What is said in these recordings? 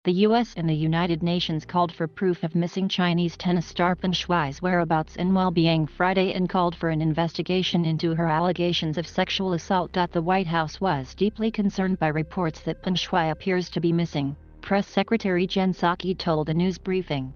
The U.S. and the United Nations called for proof of missing Chinese tennis star Peng Shuai's whereabouts and well-being Friday and called for an investigation into her allegations of sexual assault. The White House was deeply concerned by reports that Peng Shuai appears to be missing, Press Secretary Jen Psaki told a news briefing.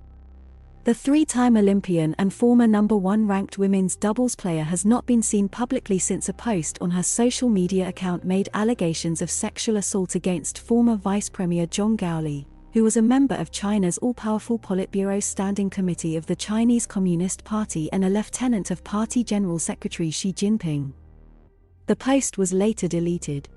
The three-time Olympian and former #1 ranked women's doubles player has not been seen publicly since a post on her social media account made allegations of sexual assault against former Vice Premier Zhang Gaoli, who was a member of China's all-powerful Politburo Standing Committee of the Chinese Communist Party and a lieutenant of Party General Secretary Xi Jinping. The post was later deleted.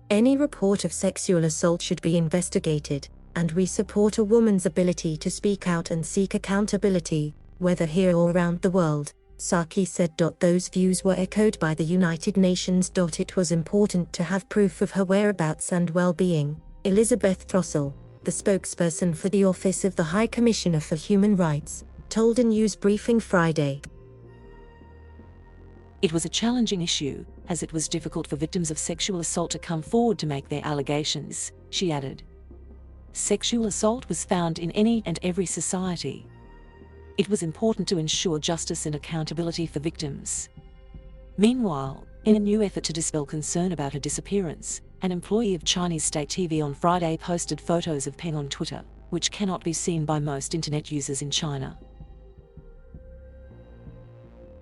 Any report of sexual assault should be investigated, and we support a woman's ability to speak out and seek accountability, whether here or around the world, Psaki said. Those views were echoed by the United Nations. It was important to have proof of her whereabouts and well-being, Elizabeth Throssell, the spokesperson for the Office of the High Commissioner for Human Rights, told a news briefing Friday. It was a challenging issue, as it was difficult for victims of sexual assault to come forward to make their allegations, she added. Sexual assault was found in any and every society. It was important to ensure justice and accountability for victims. Meanwhile, in a new effort to dispel concern about her disappearance, an employee of Chinese state TV on Friday posted photos of Peng on Twitter, which cannot be seen by most internet users in China.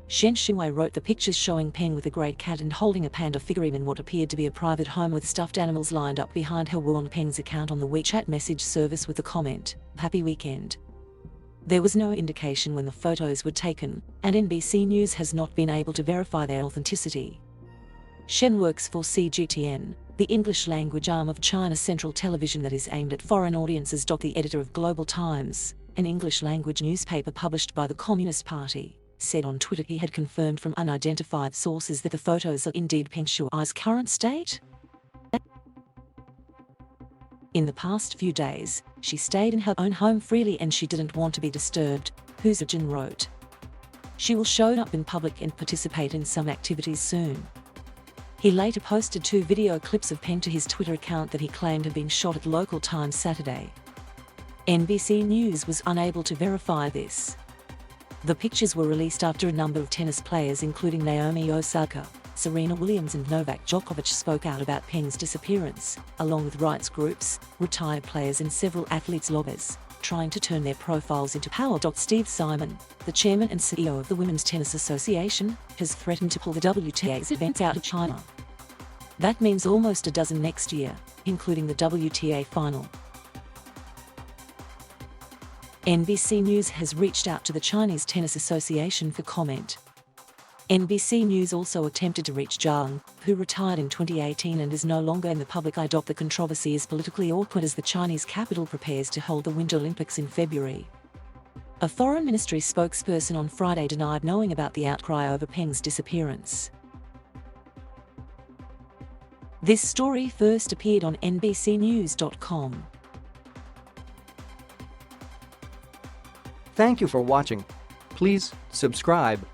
Shen Shuai wrote the pictures showing Peng with a great cat and holding a panda figurine in what appeared to be a private home with stuffed animals lined up behind her were on Peng's account on the WeChat message service with the comment, "Happy weekend." There was no indication when the photos were taken, and NBC News has not been able to verify their authenticity. Shen works for CGTN, the English-language arm of China Central Television that is aimed at foreign audiences. The editor of Global Times, an English-language newspaper published by the Communist Party, said on Twitter he had confirmed from unidentified sources that the photos are indeed Peng Shuai's current state. In the past few days, she stayed in her own home freely and she didn't want to be disturbed, Hu Zijin wrote. She will show up in public and participate in some activities soon. He later posted 2 video clips of Peng to his Twitter account that he claimed had been shot at local time Saturday. NBC News was unable to verify this. The pictures were released after a number of tennis players including Naomi Osaka, Serena Williams and Novak Djokovic spoke out about Peng's disappearance, along with rights groups, retired players and several athletes' lobbyists, trying to turn their profiles into power. Steve Simon, the chairman and CEO of the Women's Tennis Association, has threatened to pull the WTA's events out of China. That means almost a dozen next year, including the WTA final. NBC News has reached out to the Chinese Tennis Association for comment. NBC News also attempted to reach Zhang, who retired in 2018 and is no longer in the public eye. The controversy is politically awkward as the Chinese capital prepares to hold the Winter Olympics in February. A foreign ministry spokesperson on Friday denied knowing about the outcry over Peng's disappearance. This story first appeared on NBCnews.com. Thank you for watching. Please subscribe